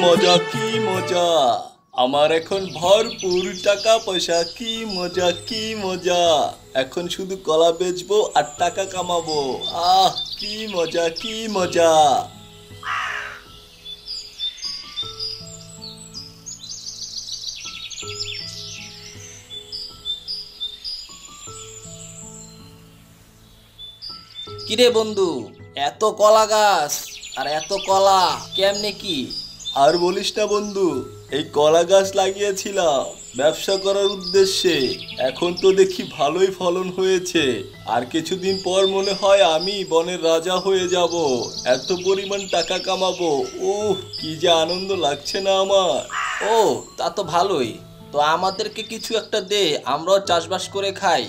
মজা কি মজা, আমার এখন ভরপুর টাকা পয়সা, কি মজা কি মজা। এখন শুধু কলা বেচবো আর টাকা কামাবো। আহ কি মজা কি মজা। কিরে বন্ধু, এত কলা গাছ আর এত কলা কেমনে কি? আর বলিস না বন্ধু, এই কলা গাছ লাগিয়েছিলাম ব্যবসা করার উদ্দেশ্যে। এখন তো দেখি ভালোই ফলন হয়েছে, আর কিছুদিন পর মনে হয় আমি বনের রাজা হয়ে যাব, এত পরিমাণ টাকা কামাবো। উহ কি যে আনন্দ লাগছে না আমার। ও তা তো ভালোই, তো আমাদেরকে কিছু একটা দে, আমরাও চাষবাস করে খাই,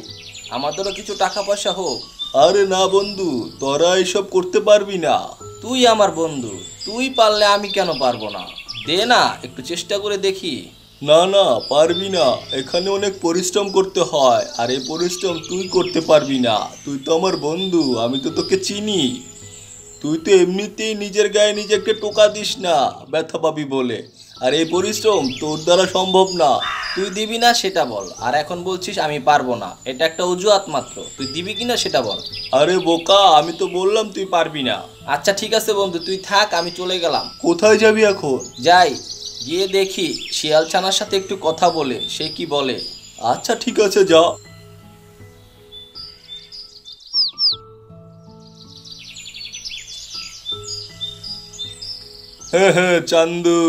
আমাদেরও কিছু টাকা পয়সা হোক। আরে না বন্ধু, তোরা এসব করতে পারবি না। তুই আমার বন্ধু, তুই পারলে আমি কেন পারবো না? দে না, একটু চেষ্টা করে দেখি। না না পারবি না, এখানে অনেক পরিশ্রম করতে হয়, আর এই পরিশ্রম তুই করতে পারবি না। তুই তো আমার বন্ধু, আমি তো তোকে চিনি। তুই তো এমনিতেই নিজের গায়ে নিজেকে টোকা দিস না ব্যথা পাবি বলে, আর এই পরিশ্রম তোর দ্বারা সম্ভব না। তুই দিবি না সেটা বল, আর এখন বলছিস আমি পারবো না, এটা একটা অজুহাত মাত্র। তুই দিবি কিনা সেটা বল। আরে বোকা, আমি তো বললাম তুই পারবি না। আচ্ছা ঠিক আছে বন্ধু, তুই থাক, আমি চলে গেলাম। কোথায় যাবি এখন? যাই, গিয়ে দেখি শিয়াল ছানার সাথে একটু কথা বলে সে কি বলে। আচ্ছা ঠিক আছে, যা। হ্যাঁ হ্যাঁ চান্দু,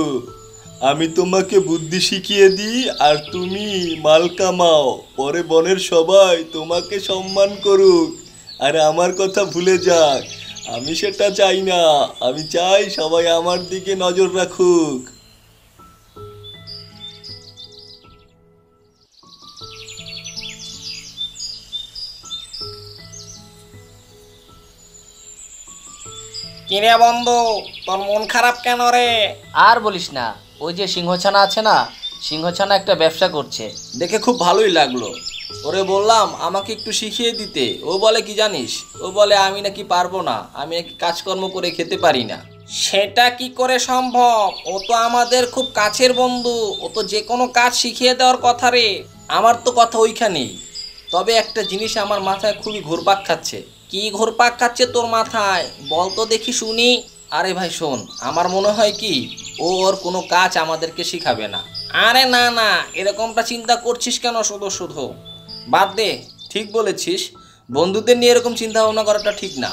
আমি তোমাকে বুদ্ধি শিখিয়ে দিই আর তুমি মাল কামাও, পরে বনের সবাই তোমাকে সম্মান করুক আর আমার কথা ভুলে যাক। আমি সেটা চাই না, আমি চাই সবাই আমার দিকে নজর রাখুক। কিরে বন্ধু, তোর মন খারাপ কেন রে? আর বলিস না, ওই যে সিংহছানা আছে না, সিংহছানা একটা ব্যবসা করছে, দেখে খুব ভালোই লাগলো। ওরে বললাম আমাকে একটু শিখিয়ে দিতে, ও বলে কি জানিস, ও বলে আমি নাকি পারবো না, আমি নাকি কাজকর্ম করে খেতে পারি না। সেটা কি করে সম্ভব? ও তো আমাদের খুব কাছের বন্ধু, ও তো যে কোনো কাজ শিখিয়ে দেওয়ার কথা রে। আমার তো কথা ওইখানেই, তবে একটা জিনিস আমার মাথায় খুবই ঘুরপাক খাচ্ছে। কি ঘুরপাক খাচ্ছে তোর মাথায়, বল তো দেখি শুনি। আরে ভাই শোন, আমার মনে হয় কি ও ওর কোনো কাজ আমাদেরকে শিখাবে না। আরে না না, এরকমটা চিন্তা করছিস কেন শুধু শুধু? বাদ দে। ঠিক বলেছিস, বন্ধুদের নিয়ে এরকম চিন্তা ভাবনা করাটা ঠিক না।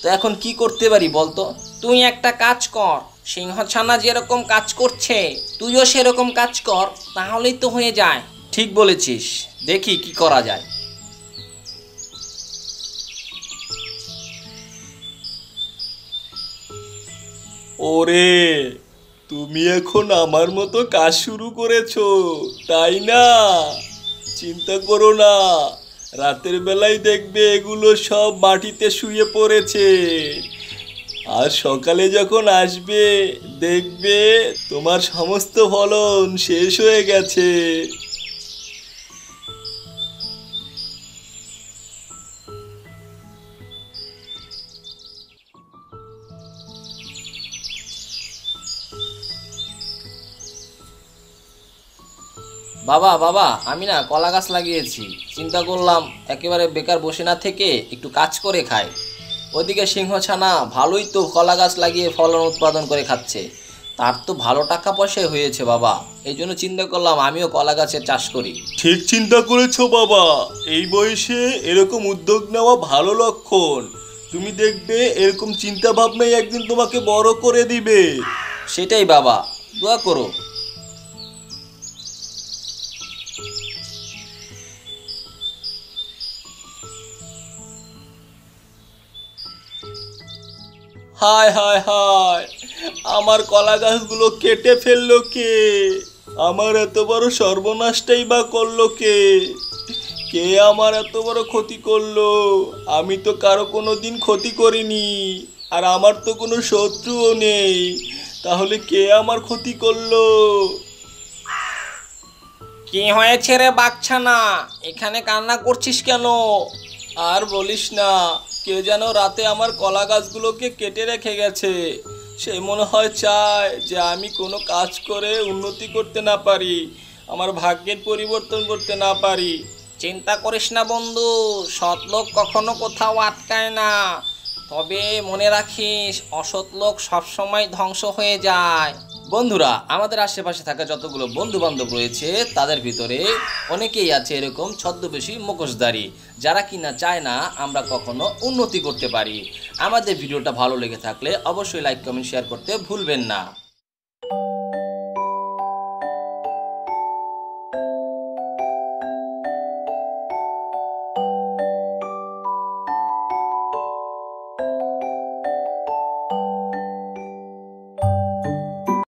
তো এখন কি করতে পারি বলতো? তুই একটা কাজ কর, সিংহছানা যেরকম কাজ করছে তুইও সেরকম কাজ কর, তাহলেই তো হয়ে যায়। ঠিক বলেছিস, দেখি কি করা যায়। ওরে, তুমি এখন আমার মতো কাজ শুরু করেছো তাই না? চিন্তা করো না, রাতের বেলায় দেখবে এগুলো সব মাটিতে শুয়ে পড়েছে, আর সকালে যখন আসবে দেখবে তোমার সমস্ত ফলন শেষ হয়ে গেছে। বাবা বাবা, আমি না কলা গাছ লাগিয়েছি, চিন্তা করলাম একেবারে বেকার বসে না থেকে একটু কাজ করে খাই। ওদিকে সিংহছানা ভালোই তো কলা গাছ লাগিয়ে ফলন উৎপাদন করে খাচ্ছে, তার তো ভালো টাকা পয়সাই হয়েছে বাবা। এই জন্য চিন্তা করলাম আমিও কলা গাছের চাষ করি। ঠিক চিন্তা করেছো বাবা, এই বয়সে এরকম উদ্যোগ নেওয়া ভালো লক্ষণ। তুমি দেখবে এরকম চিন্তা ভাবনাই একদিন তোমাকে বড় করে দিবে। সেটাই বাবা, দোয়া করো। হায় হায় হায়, আমার কলা গাছগুলো কেটে ফেললো কে? আমার এত বড় সর্বনাশটাই বা করলো কে? কে আমার এত বড় ক্ষতি করলো? আমি তো কারো কোনো দিন ক্ষতি করিনি, আর আমার তো কোনো শত্রুও নেই, তাহলে কে আমার ক্ষতি করলো? কি হয়েছে রে বাঘছানা, এখানে কান্না করছিস কেন? আর বলিস না, কে যেন রাতে আমার কলা গাছগুলোকে কেটে রেখে গেছে, সে মনে হয় চায় যে আমি কোনো কাজ করে উন্নতি করতে না পারি, আমার ভাগ্যের পরিবর্তন করতে না পারি। চিন্তা করিস না বন্ধু, সৎ লোক কখনো কোথাও আটকায় না। তবে মনে রাখিস, অসৎ লোক সবসময় ধ্বংস হয়ে যায়। বন্ধুরা, আমাদের আশেপাশে থাকা যতগুলো বন্ধু বান্ধব রয়েছে তাদের ভিতরে অনেকেই আছে এরকম ছদ্মবেশী মুখোশধারী, যারা কিনা চায় না আমরা কখনো উন্নতি করতে পারি। আমাদের ভিডিওটা ভালো লেগে থাকলে অবশ্যই লাইক কমেন্ট শেয়ার করতে ভুলবেন না।